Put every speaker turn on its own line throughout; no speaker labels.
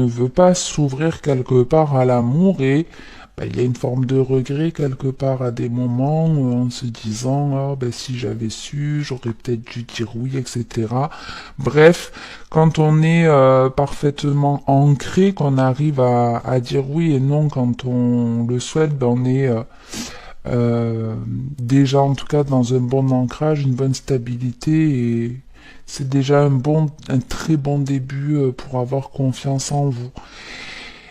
ne veut pas s'ouvrir quelque part à l'amour et il y a une forme de regret quelque part à des moments en se disant si j'avais su, j'aurais peut-être dû dire oui, etc. Bref, quand on est parfaitement ancré, qu'on arrive à dire oui et non quand on le souhaite, on est déjà en tout cas dans un bon ancrage, une bonne stabilité et c'est déjà un très bon début pour avoir confiance en vous.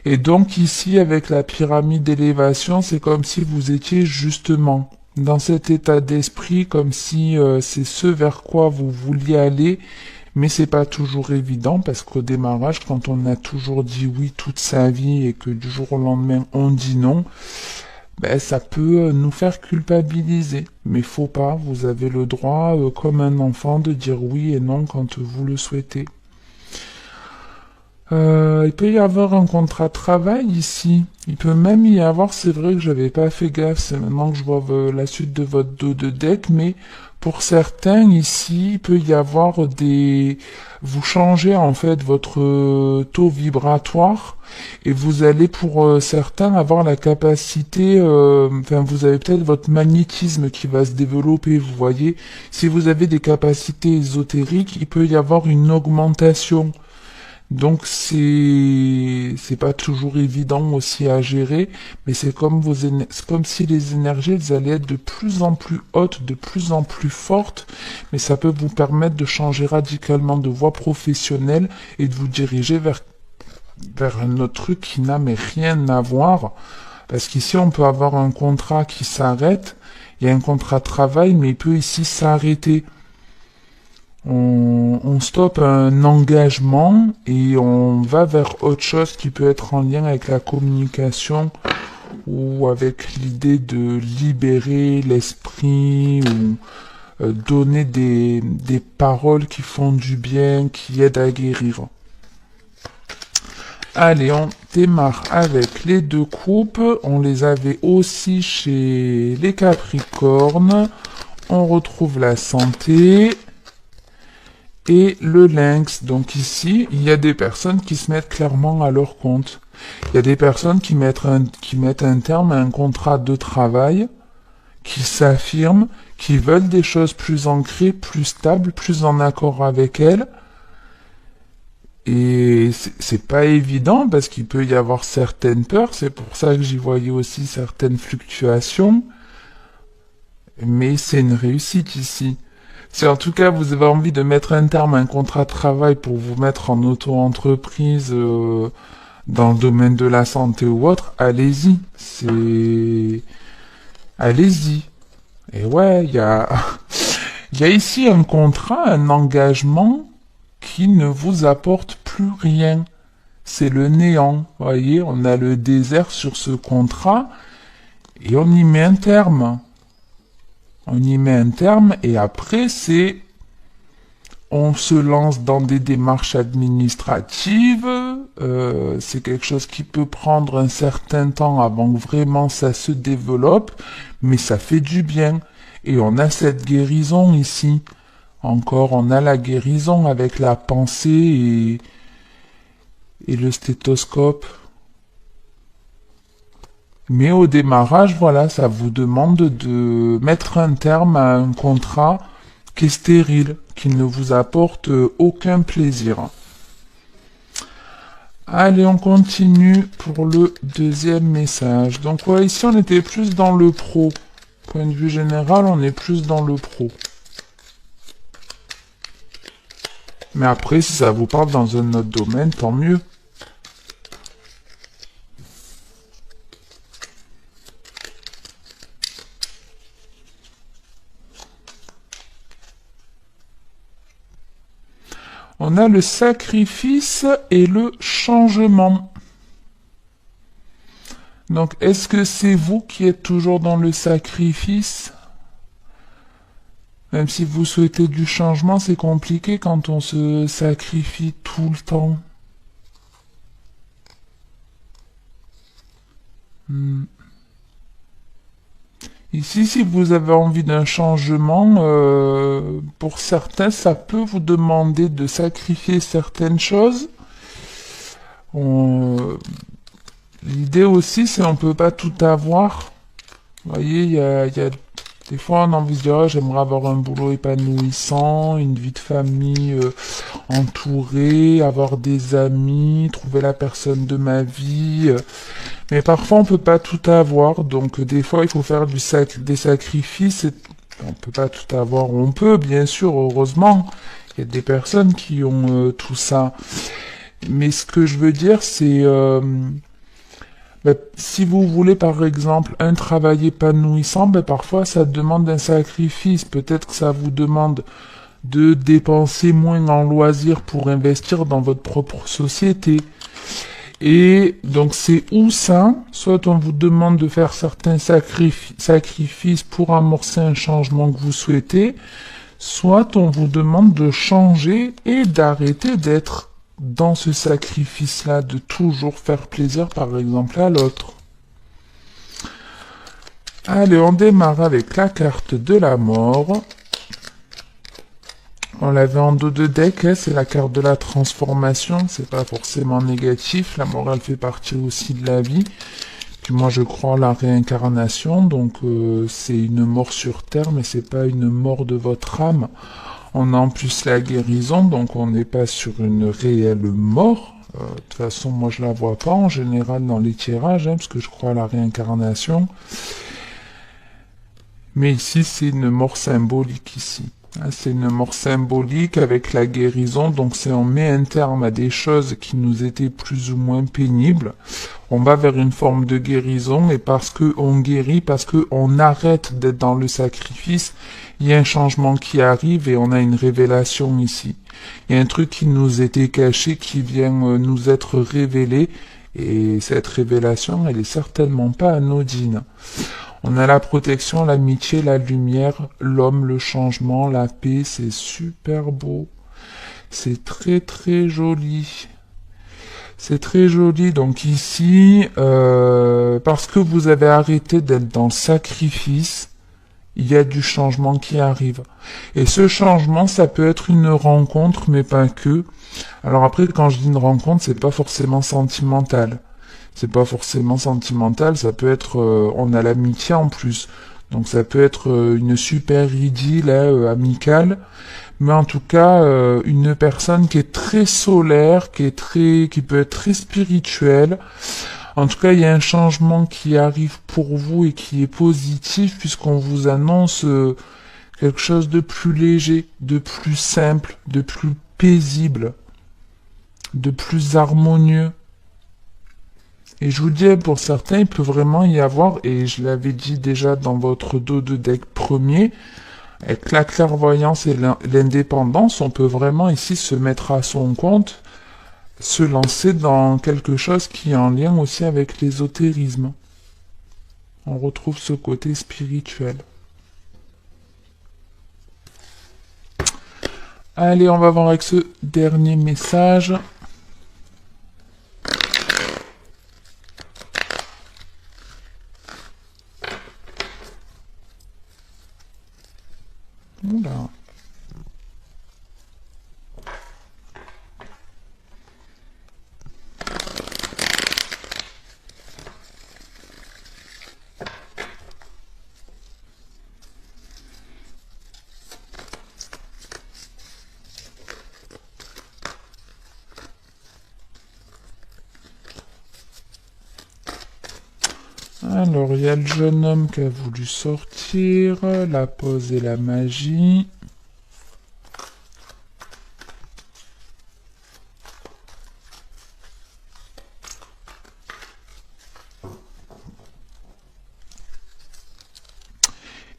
Et donc ici, avec la pyramide d'élévation, c'est comme si vous étiez justement dans cet état d'esprit, comme si c'est ce vers quoi vous vouliez aller, mais c'est pas toujours évident parce qu'au démarrage, quand on a toujours dit oui toute sa vie et que du jour au lendemain on dit non, ça peut nous faire culpabiliser. Mais faut pas, vous avez le droit, comme un enfant, de dire oui et non quand vous le souhaitez. Il peut y avoir un contrat de travail ici. Il peut même y avoir, c'est vrai que j'avais pas fait gaffe, c'est maintenant que je vois la suite de votre dos de deck, mais pour certains ici, il peut y avoir vous changez en fait votre taux vibratoire et vous allez pour certains avoir la capacité, vous avez peut-être votre magnétisme qui va se développer, vous voyez. Si vous avez des capacités ésotériques, il peut y avoir une augmentation. Donc c'est pas toujours évident aussi à gérer, mais c'est comme c'est comme si les énergies elles allaient être de plus en plus hautes, de plus en plus fortes, mais ça peut vous permettre de changer radicalement de voie professionnelle et de vous diriger vers un autre truc qui n'a mais rien à voir. Parce qu'ici on peut avoir un contrat qui s'arrête, il y a un contrat de travail, mais il peut ici s'arrêter. On stoppe un engagement et on va vers autre chose qui peut être en lien avec la communication ou avec l'idée de libérer l'esprit ou donner des paroles qui font du bien, qui aident à guérir. Allez, on démarre avec les deux coupes. On les avait aussi chez les Capricornes. On retrouve la santé. Et le lynx. Donc ici, il y a des personnes qui se mettent clairement à leur compte. Il y a des personnes qui mettent un terme à un contrat de travail, qui s'affirment, qui veulent des choses plus ancrées, plus stables, plus en accord avec elles. Et c'est pas évident parce qu'il peut y avoir certaines peurs. C'est pour ça que j'y voyais aussi certaines fluctuations. Mais c'est une réussite ici. Si en tout cas vous avez envie de mettre un terme à un contrat de travail pour vous mettre en auto-entreprise dans le domaine de la santé ou autre, allez-y. Allez-y. Et ouais, il y a ici un contrat, un engagement qui ne vous apporte plus rien. C'est le néant. Vous voyez, on a le désert sur ce contrat et on y met un terme. On y met un terme et après on se lance dans des démarches administratives. C'est quelque chose qui peut prendre un certain temps avant que vraiment ça se développe, mais ça fait du bien. Et on a cette guérison ici. Encore, on a la guérison avec la pensée et le stéthoscope. Mais au démarrage, voilà, ça vous demande de mettre un terme à un contrat qui est stérile, qui ne vous apporte aucun plaisir. Allez, on continue pour le deuxième message. Donc ouais, ici on était plus dans le pro. Point de vue général, on est plus dans le pro. Mais après, si ça vous parle dans un autre domaine, tant mieux. On a le sacrifice et le changement. Donc, est-ce que c'est vous qui êtes toujours dans le sacrifice? Même si vous souhaitez du changement, c'est compliqué quand on se sacrifie tout le temps. Ici, si vous avez envie d'un changement, pour certains, ça peut vous demander de sacrifier certaines choses. L'idée aussi, c'est on peut pas tout avoir. Vous voyez, il y a des fois on a envie de dire, ah, j'aimerais avoir un boulot épanouissant, une vie de famille entourée, avoir des amis, trouver la personne de ma vie. Mais parfois on peut pas tout avoir, donc des fois il faut faire des sacrifices. On peut pas tout avoir. On peut, bien sûr, heureusement. Il y a des personnes qui ont tout ça. Mais ce que je veux dire, c'est si vous voulez par exemple un travail épanouissant, parfois ça demande un sacrifice. Peut-être que ça vous demande de dépenser moins en loisirs pour investir dans votre propre société. Et donc c'est ou ça, soit on vous demande de faire certains sacrifices pour amorcer un changement que vous souhaitez, soit on vous demande de changer et d'arrêter d'être dans ce sacrifice-là, de toujours faire plaisir par exemple à l'autre. Allez, on démarre avec la carte de la mort. On l'avait en dos de deck, hein, c'est la carte de la transformation, c'est pas forcément négatif, la morale fait partie aussi de la vie. Puis moi je crois en la réincarnation, donc c'est une mort sur terre, mais c'est pas une mort de votre âme. On a en plus la guérison, donc on n'est pas sur une réelle mort. De toute façon, moi je la vois pas en général dans les tirages, hein, parce que je crois à la réincarnation. Mais ici c'est une mort symbolique ici. C'est une mort symbolique avec la guérison, donc c'est on met un terme à des choses qui nous étaient plus ou moins pénibles. On va vers une forme de guérison, et parce que on guérit, parce que on arrête d'être dans le sacrifice, il y a un changement qui arrive et on a une révélation ici. Il y a un truc qui nous était caché, qui vient nous être révélé, et cette révélation, elle est certainement pas anodine. On a la protection, l'amitié, la lumière, l'homme, le changement, la paix, c'est super beau. C'est très très joli. C'est très joli, donc ici, parce que vous avez arrêté d'être dans le sacrifice, il y a du changement qui arrive. Et ce changement, ça peut être une rencontre, mais pas que. Alors après, quand je dis une rencontre, c'est pas forcément sentimental. C'est pas forcément sentimental, ça peut être, on a l'amitié en plus, donc ça peut être une super idylle amicale, mais en tout cas une personne qui est très solaire, qui peut être très spirituelle. En tout cas, il y a un changement qui arrive pour vous et qui est positif puisqu'on vous annonce quelque chose de plus léger, de plus simple, de plus paisible, de plus harmonieux. Et je vous dis, pour certains, il peut vraiment y avoir, et je l'avais dit déjà dans votre dos de deck premier, avec la clairvoyance et l'indépendance, on peut vraiment ici se mettre à son compte, se lancer dans quelque chose qui est en lien aussi avec l'ésotérisme. On retrouve ce côté spirituel. Allez, on va voir avec ce dernier message. Oula. Alors, il y a le jeune homme qui a voulu sortir, la pause et la magie.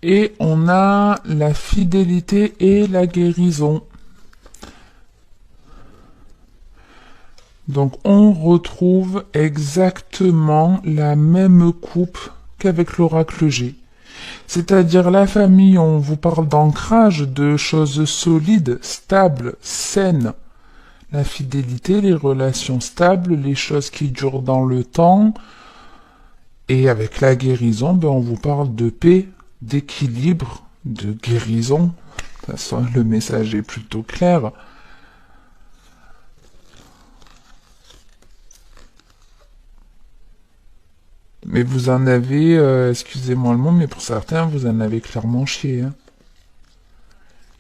Et on a la fidélité et la guérison. Donc on retrouve exactement la même coupe qu'avec l'oracle G. C'est-à-dire la famille, on vous parle d'ancrage, de choses solides, stables, saines. La fidélité, les relations stables, les choses qui durent dans le temps. Et avec la guérison, on vous parle de paix, d'équilibre, de guérison. De toute façon, le message est plutôt clair. Mais vous en avez, excusez-moi le mot, mais pour certains, vous en avez clairement chié, hein.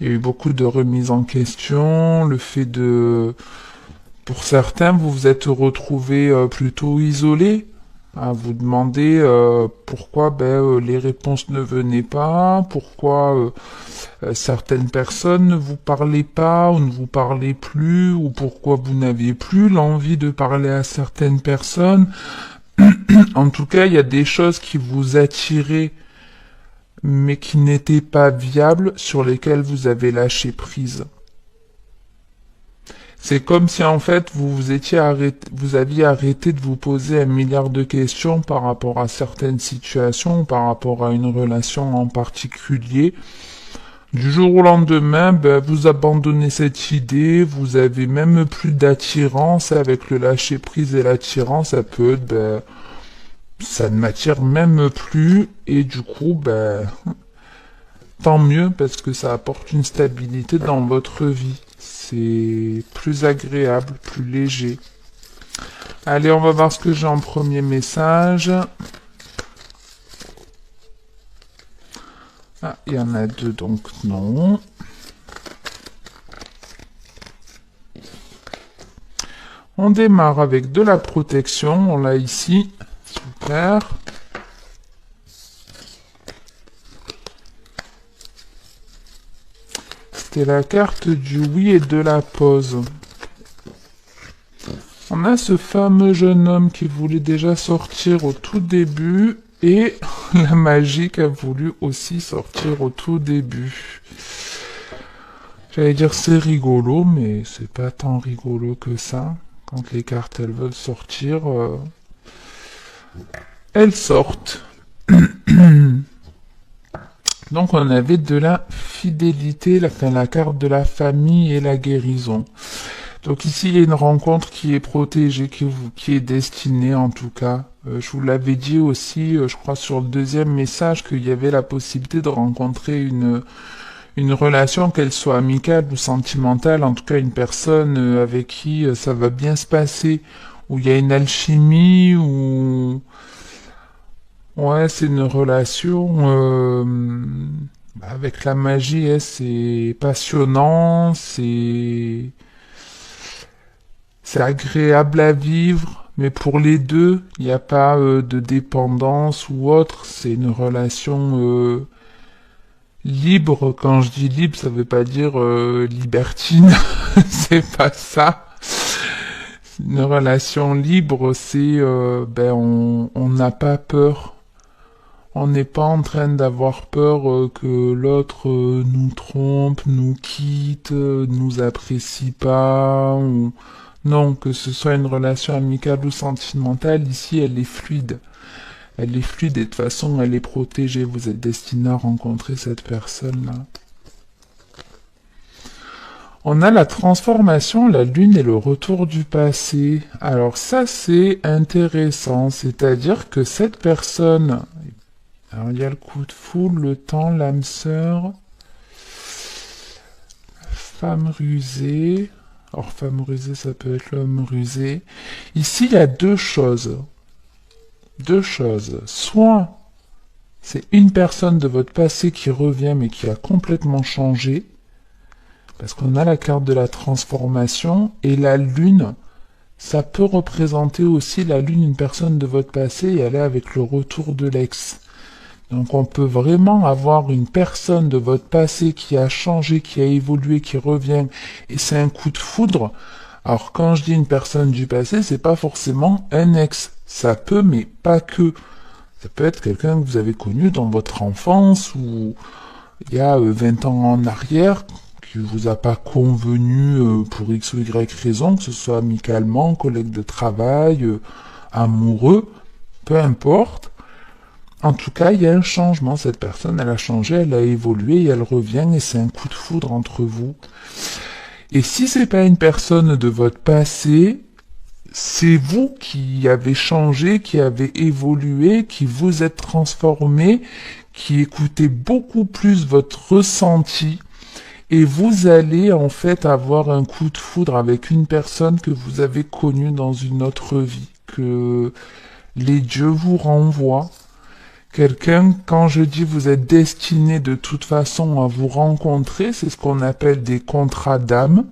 Il y a eu beaucoup de remises en question, le fait de... Pour certains, vous vous êtes retrouvés plutôt isolés, à vous demander pourquoi les réponses ne venaient pas, pourquoi certaines personnes ne vous parlaient pas ou ne vous parlaient plus, ou pourquoi vous n'aviez plus l'envie de parler à certaines personnes. En tout cas, il y a des choses qui vous attiraient, mais qui n'étaient pas viables, sur lesquelles vous avez lâché prise. C'est comme si en fait vous aviez arrêté de vous poser 1 milliard de questions par rapport à certaines situations, par rapport à une relation en particulier. Du jour au lendemain, vous abandonnez cette idée, vous avez même plus d'attirance avec le lâcher prise et l'attirance, ça peut être, ça ne m'attire même plus, et du coup, tant mieux parce que ça apporte une stabilité dans votre vie. C'est plus agréable, plus léger. Allez, on va voir ce que j'ai en premier message. Ah, il y en a 2, donc non. On démarre avec de la protection. On l'a ici. Super. C'était la carte du oui et de la pause. On a ce fameux jeune homme qui voulait déjà sortir au tout début et la magie qui a voulu aussi sortir au tout début. J'allais dire c'est rigolo, mais c'est pas tant rigolo que ça. Quand les cartes elles veulent sortir, elles sortent. Donc on avait de la fidélité, la carte de la famille et la guérison. Donc ici il y a une rencontre qui est protégée, qui est destinée en tout cas. Je vous l'avais dit aussi, je crois sur le deuxième message, qu'il y avait la possibilité de rencontrer une relation, qu'elle soit amicale ou sentimentale, en tout cas une personne avec qui ça va bien se passer, où il y a une alchimie, où... Ouais, c'est une relation avec la magie, c'est passionnant, c'est agréable à vivre, mais pour les deux, il n'y a pas de dépendance ou autre, c'est une relation libre. Quand je dis libre, ça veut pas dire libertine, c'est pas ça. Une relation libre, c'est on n'a pas peur. On n'est pas en train d'avoir peur que l'autre nous trompe, nous quitte, nous apprécie pas, ou... Non, que ce soit une relation amicale ou sentimentale, ici elle est fluide. Elle est fluide et de toute façon elle est protégée. Vous êtes destiné à rencontrer cette personne-là. On a la transformation, la lune et le retour du passé. Alors ça c'est intéressant, c'est-à-dire que cette personne... Alors il y a le coup de foudre, le temps, l'âme sœur, femme rusée. Alors femme rusée, ça peut être l'homme rusé. Ici, il y a deux choses. Deux choses. Soit c'est une personne de votre passé qui revient mais qui a complètement changé. Parce qu'on a la carte de la transformation. Et la lune, ça peut représenter aussi la lune, une personne de votre passé et elle est avec le retour de l'ex. Donc on peut vraiment avoir une personne de votre passé qui a changé, qui a évolué, qui revient, et c'est un coup de foudre. Alors quand je dis une personne du passé, c'est pas forcément un ex. Ça peut, mais pas que. Ça peut être quelqu'un que vous avez connu dans votre enfance ou il y a 20 ans en arrière, qui vous a pas convenu pour X ou Y raison, que ce soit amicalement, collègue de travail, amoureux, peu importe. En tout cas, il y a un changement. Cette personne, elle a changé, elle a évolué et elle revient et c'est un coup de foudre entre vous. Et si c'est pas une personne de votre passé, c'est vous qui avez changé, qui avez évolué, qui vous êtes transformé, qui écoutez beaucoup plus votre ressenti et vous allez en fait avoir un coup de foudre avec une personne que vous avez connue dans une autre vie, que Les dieux vous renvoient. Quelqu'un, quand je dis vous êtes destiné de toute façon à vous rencontrer, c'est ce qu'on appelle des contrats d'âme.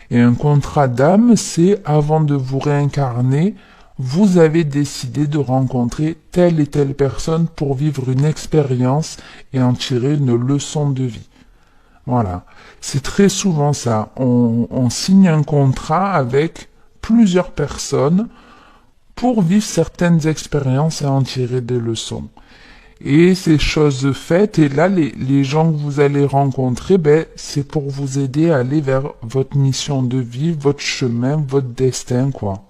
Et un contrat d'âme, c'est avant de vous réincarner, vous avez décidé de rencontrer telle et telle personne pour vivre une expérience et en tirer une leçon de vie. Voilà. C'est très souvent ça. On signe un contrat avec plusieurs personnes pour vivre certaines expériences et en tirer des leçons. Et ces choses faites, et là, les gens que vous allez rencontrer, ben, c'est pour vous aider à aller vers votre mission de vie, votre chemin, votre destin, quoi.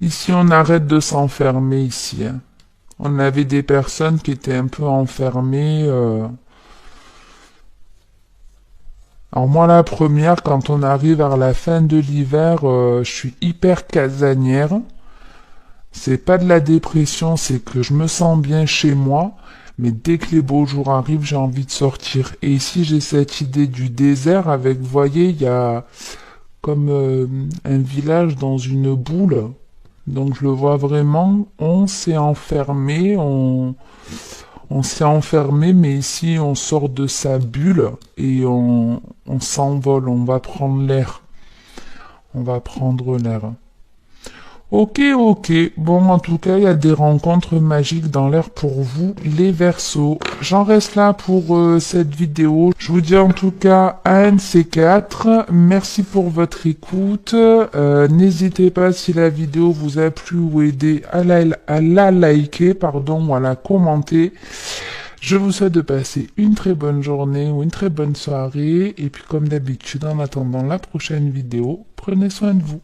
Ici, on arrête de s'enfermer ici, hein. On avait des personnes qui étaient un peu enfermées. Alors moi, la première, quand on arrive vers la fin de l'hiver, je suis hyper casanière. C'est pas de la dépression, c'est que je me sens bien chez moi, mais dès que les beaux jours arrivent, j'ai envie de sortir. Et ici, j'ai cette idée du désert avec, vous voyez, il y a comme un village dans une boule. Donc je le vois vraiment, on s'est enfermé, on s'est enfermé, mais ici on sort de sa bulle et on s'envole, on va prendre l'air. On va prendre l'air. Ok, ok. Bon, en tout cas, il y a des rencontres magiques dans l'air pour vous, les Verseaux. J'en reste là pour cette vidéo. Je vous dis en tout cas à un de ces quatre. Merci pour votre écoute. N'hésitez pas si la vidéo vous a plu ou aidé à la liker, pardon, ou à la commenter. Je vous souhaite de passer une très bonne journée ou une très bonne soirée. Et puis comme d'habitude, en attendant la prochaine vidéo, prenez soin de vous.